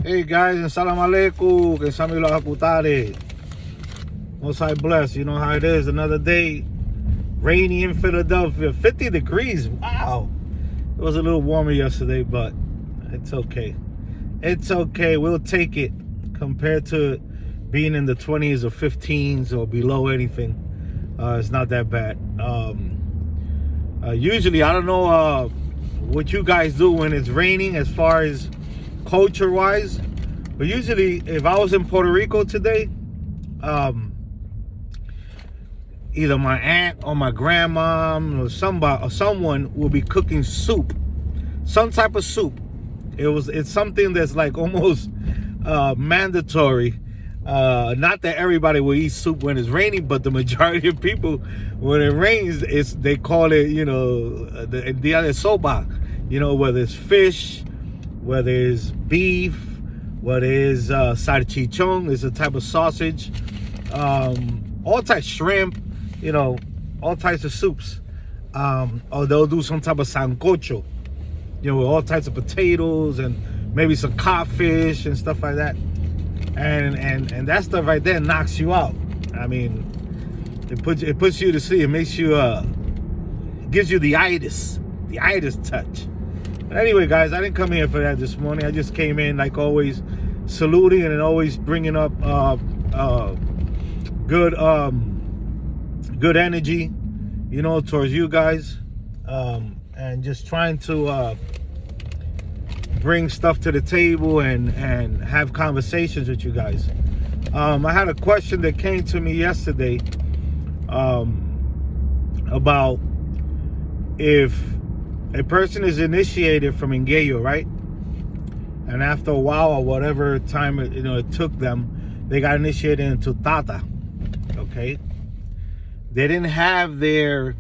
Hey guys, Nsala Maleku, que Samilo Hakutare. Most I bless, you know how it is. Another day, rainy in Philadelphia, 50 degrees. Wow. It was a little warmer yesterday, but it's okay. It's okay. We'll take it compared to being in the 20s or 15s or below anything. It's not that bad. Usually, I don't know what you guys do when it's raining as far as culture-wise, but usually if I was in Puerto Rico today, either my aunt or my grandma or somebody or someone will be cooking soup, some type of soup. It's something that's like almost mandatory. Not that everybody will eat soup when it's raining, but the majority of people, when it rains, they call it, the dia de soba, whether it's fish, whether it's beef, whether it's salchichon, it's a type of sausage, all types of shrimp, all types of soups. Or they'll do some type of sancocho, with all types of potatoes and maybe some codfish and stuff like that. And that stuff right there knocks you out. I mean, it puts you to sleep. It makes you gives you the itis touch. But anyway, guys, I didn't come here for that this morning. I just came in like always, saluting and always bringing up good energy, towards you guys, and just trying to bring stuff to the table and have conversations with you guys. I had a question that came to me yesterday about if a person is initiated from Nganga, right? And after a while or whatever time it took them, they got initiated into Tata. Okay? They didn't have they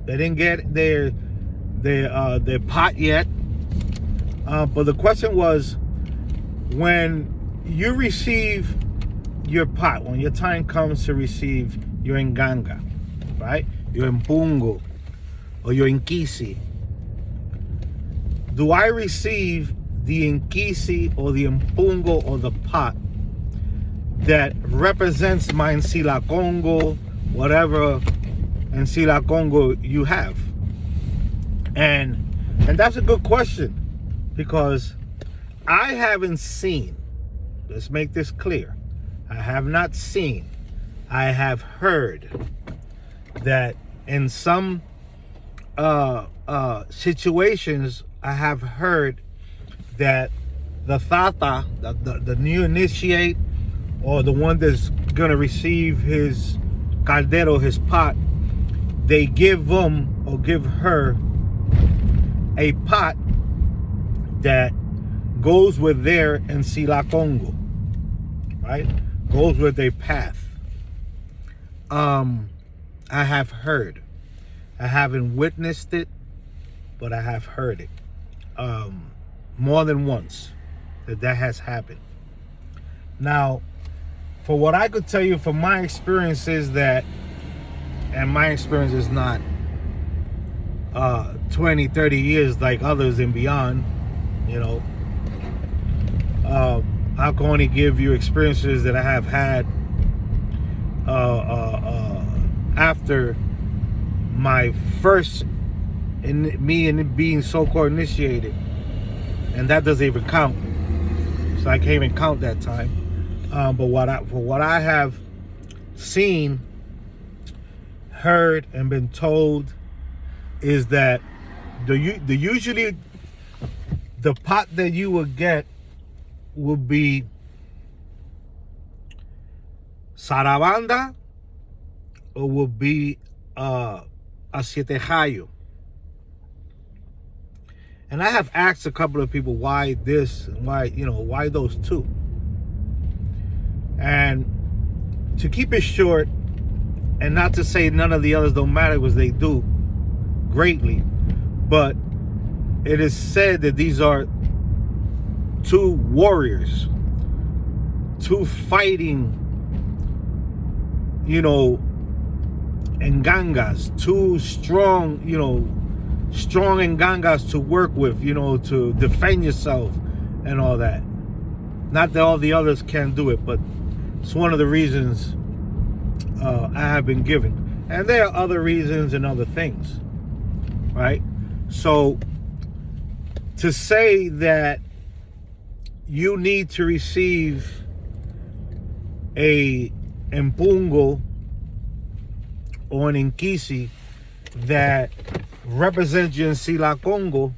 didn't get their pot yet. But the question was, when you receive your pot, when your time comes to receive your nganga, right? Your mpungo or your Nkisi, do I receive the Nkisi or the mpungo or the pot that represents my Nsila Congo, whatever Nsila Congo you have? And that's a good question, because I haven't seen, let's make this clear, I have not seen, I have heard that in some situations, I have heard that the Tata, the new initiate, or the one that's gonna receive his caldero, his pot, they give him or give her a pot that goes with their Nsila Congo, right? Goes with their path. I have heard. I haven't witnessed it, but I have heard it more than once that has happened. Now, for what I could tell you from my experience is that, and my experience is not 20, 30 years like others and beyond, I can only give you experiences that I have had after my first, me being so-called initiated, and that doesn't even count. So I can't even count that time. But what I have seen, heard, and been told is that usually the pot that you will get will be sarabanda or will be a siete gallo. And I have asked a couple of people why this and why those two. And to keep it short, and not to say none of the others don't matter, because they do greatly, but it is said that these are two warriors, two fighting, ngangas, two strong ngangas to work with, to defend yourself and all that. Not that all the others can't do it, but it's one of the reasons I have been given. And there are other reasons and other things, right? So to say that you need to receive a Mpungo or an Nkisi that represents you in Nsila, Congo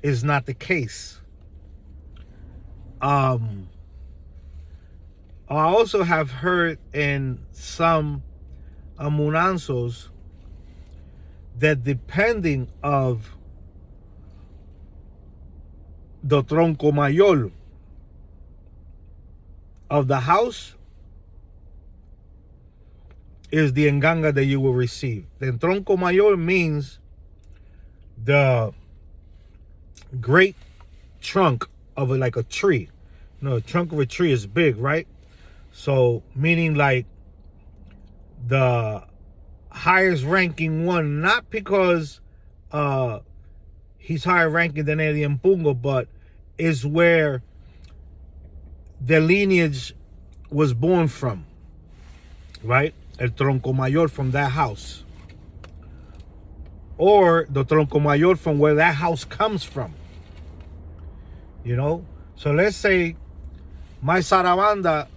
is not the case. I also have heard in some Amunanzos that depending of the tronco mayor of the house is the nganga that you will receive. The tronco mayor means the great trunk of like a tree. You know, the trunk of a tree is big, right? So meaning like the highest ranking one, not because he's higher ranking than any Mpungo, but is where the lineage was born from, right? El tronco mayor from that house, or the tronco mayor from where that house comes from, you know. So let's say my Sarabanda,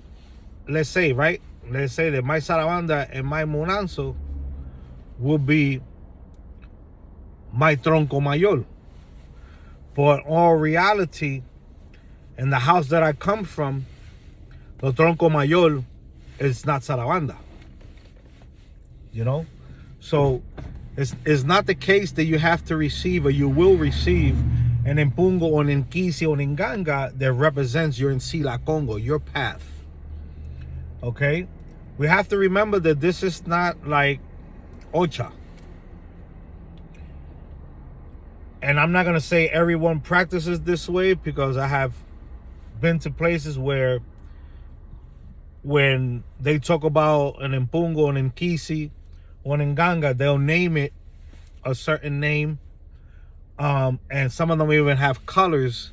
let's say that my Sarabanda and my Munanzo will be my tronco mayor, but in all reality, in the house that I come from, the tronco mayor is not Sarabanda. You know, so it's not the case that you have to receive or you will receive an Mpungo or an Nkisi or an nganga that represents your Nsila, Congo, your path. Okay, we have to remember that this is not like Ocha. And I'm not gonna say everyone practices this way, because I have been to places where when they talk about an Mpungo, an Nkisi, or an nganga, they'll name it a certain name, and some of them even have colors,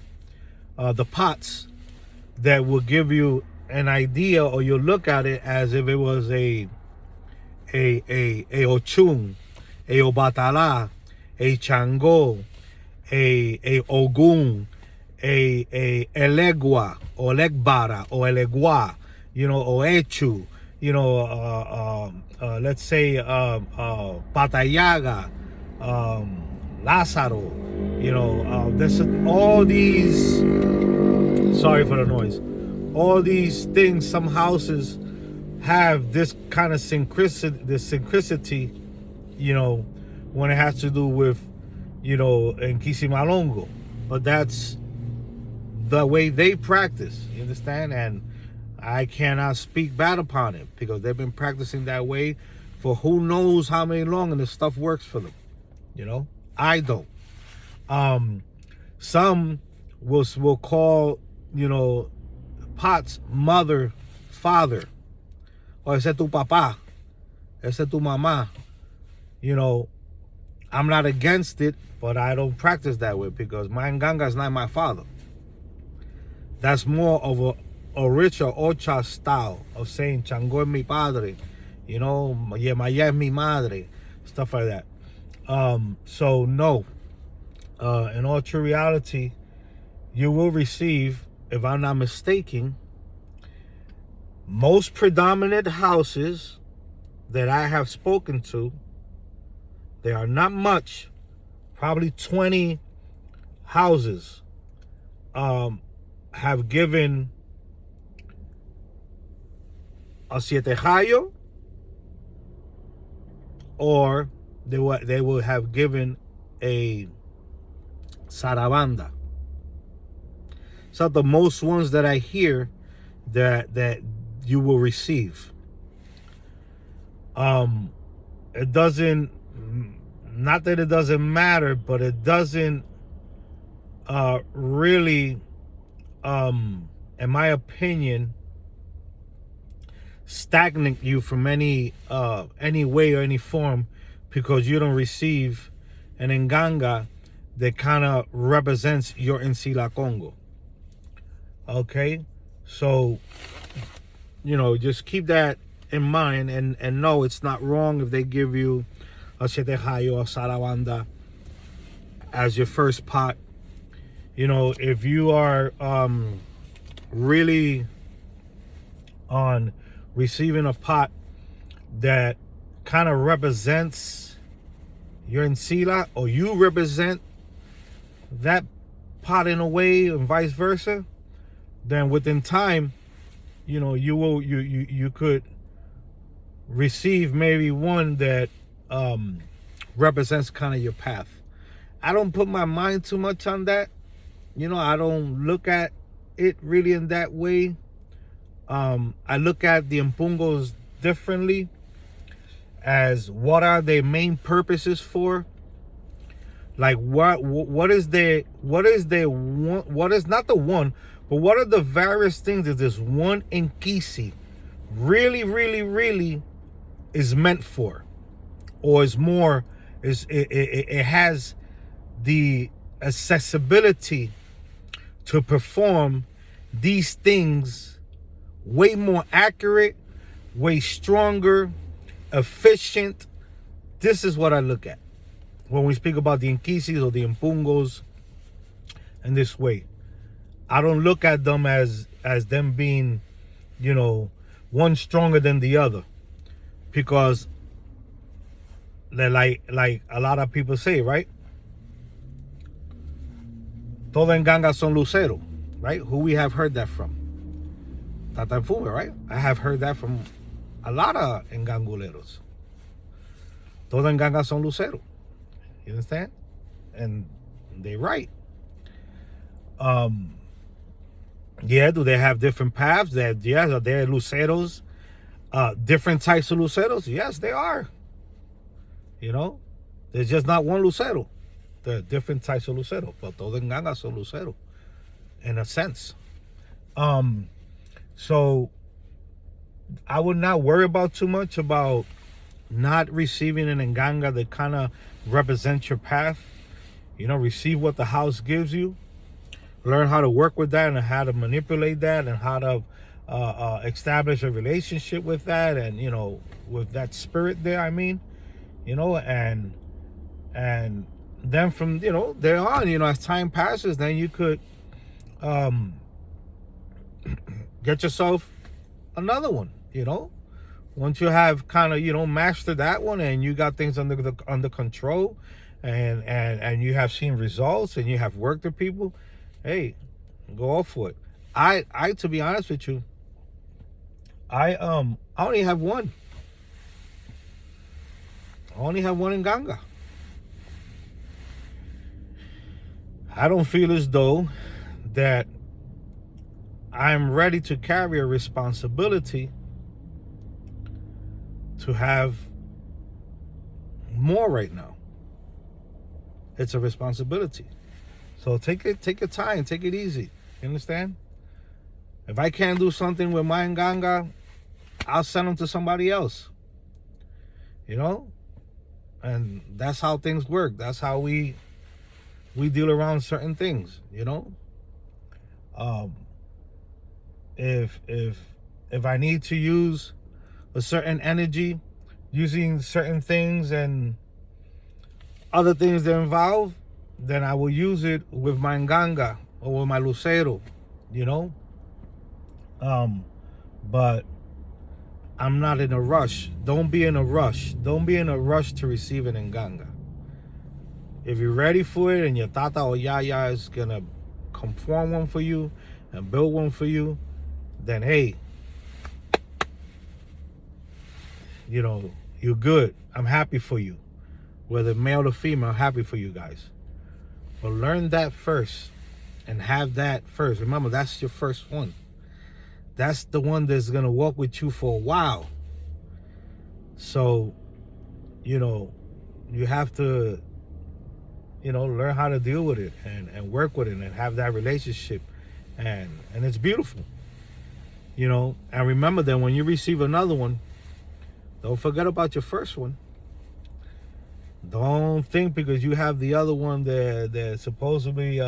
the pots, that will give you an idea, or you'll look at it as if it was a Ochun, a Obatala, a Chango, a Ogun, a Elegua, or Elegbara, or Elegua, you know, or Echu, you know, let's say Patayaga, Lázaro, you know, there's all these, sorry for the noise, all these things. Some houses have this kind of synchronicity, you know, when it has to do with, you know, Nkisi Malongo. But that's the way they practice, you understand? And I cannot speak bad upon it, because they've been practicing that way for who knows how many long, and the stuff works for them. You know, I don't. Some will call, you know, pots mother, father, or ese tu papá, ese tu mamá. You know, I'm not against it, but I don't practice that way, because my nganga is not my father. That's more of a richer Ocha style of saying Chango es mi padre, you know, Maya es mi madre, stuff like that. So no, in all true reality, you will receive, if I'm not mistaken, most predominant houses that I have spoken to, there are not much, probably 20 houses, have given a siete gallo, or they will have given a sarabanda. So the most ones that I hear that you will receive. It doesn't, not that it doesn't matter, but it doesn't really, in my opinion, stagnate you from any way or any form, because you don't receive an nganga that kind of represents your Nsila, Congo. Okay, so just keep that in mind, and no, it's not wrong if they give you a Chetejayo or Sarabanda as your first pot. If you are really on receiving a pot that kind of represents your Nsila, or you represent that pot in a way, and vice versa, then within time, you could receive maybe one that represents kind of your path. I don't put my mind too much on that. I don't look at it really in that way. I look at the impungos differently, as what are their main purposes for. Like what is not the one, but what are the various things that this one Nkisi really, really, really is meant for, or it has the accessibility to perform these things way more accurate, way stronger, efficient. This is what I look at when we speak about the Nkisis or the Impungos in this way. I don't look at them as them being, one stronger than the other, because they're like a lot of people say, right? Todo nganga son lucero, right? Who we have heard that from? Tata Fume, right? I have heard that from a lot of nganguleros. Todo nganga son lucero. You understand? And they're right. Yeah, do they have different paths? Are there luceros? Different types of luceros? Yes, they are. There's just not one lucero. There are different types of lucero, but todo nganga son lucero, in a sense. So I would not worry about too much about not receiving an nganga that kind of represents your path. Receive what the house gives you. Learn how to work with that and how to manipulate that and how to establish a relationship with that, and with that spirit there. And then from there on, as time passes, then you could get yourself another one. Once you have kind of mastered that one, and you got things under control, and you have seen results, and you have worked with people, hey, go off for it. I to be honest with you, I only have one. I only have one nganga. I don't feel as though that I'm ready to carry a responsibility to have more right now. It's a responsibility. So take your time, take it easy. You understand? If I can't do something with my nganga, I'll send them to somebody else. And that's how things work. That's how we deal around certain things. If I need to use a certain energy, using certain things and other things that involve, then I will use it with my nganga or with my lucero. But I'm not in a rush. Don't be in a rush. Don't be in a rush to receive an nganga. If you're ready for it, and your tata or yaya is gonna conform one for you and build one for you, then hey, you're good. I'm happy for you. Whether male or female, I'm happy for you guys. But learn that first and have that first. Remember, that's your first one. That's the one that's going to walk with you for a while. So, you have to, learn how to deal with it and work with it and have that relationship. And it's beautiful. And remember that when you receive another one, don't forget about your first one. Don't think because you have the other one that supposedly,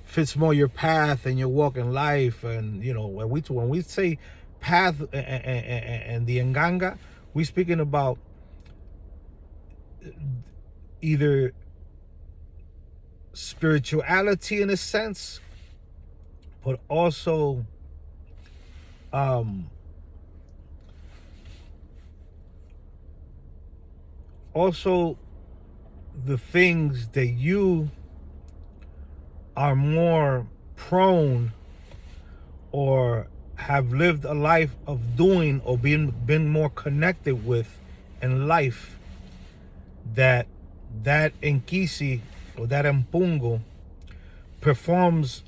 fits more your path and your walk in life. And you know, when we say path and the nganga, we speaking about either spirituality in a sense, but also the things that you are more prone or have lived a life of doing or been more connected with in life, that Nkisi or that Mpungu performs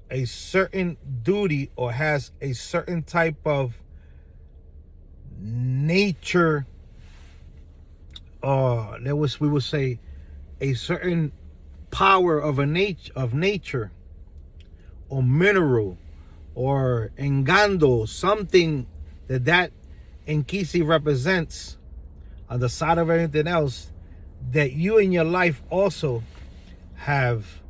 a certain duty or has a certain type of nature, we would say a certain power of nature or mineral or engando, something that Nkisi represents on the side of everything else, that you in your life also have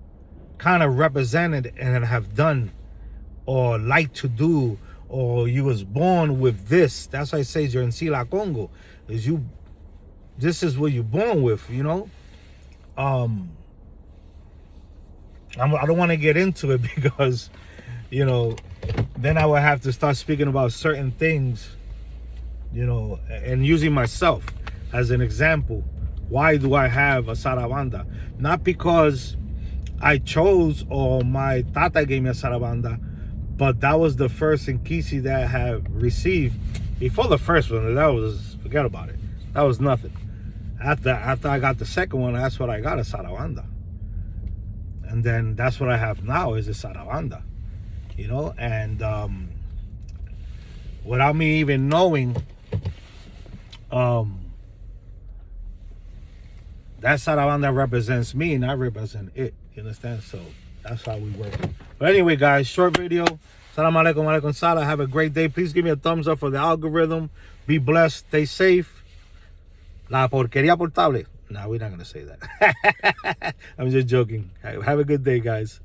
kind of represented and have done or like to do, or you was born with this. That's why I say you're in Nsila, Congo, this is what you're born with, you know. I don't want to get into it because, you know, then I would have to start speaking about certain things, you know, and using myself as an example. Why do I have a sarabanda? Not because I chose or my tata gave me a sarabanda, but that was the first Nkisi that I have received. Before the first one, that was, forget about it. That was nothing. After I got the second one, that's what I got, a sarabanda. And then that's what I have now is a sarabanda, you know. And without me even knowing, that sarabanda represents me and I represent it. You understand? So that's how we work. But anyway, guys, short video. Salam alaikum, alaikum salam. Have a great day. Please give me a thumbs up for the algorithm. Be blessed. Stay safe. La porquería portable. No, we're not going to say that. I'm just joking. Have a good day, guys.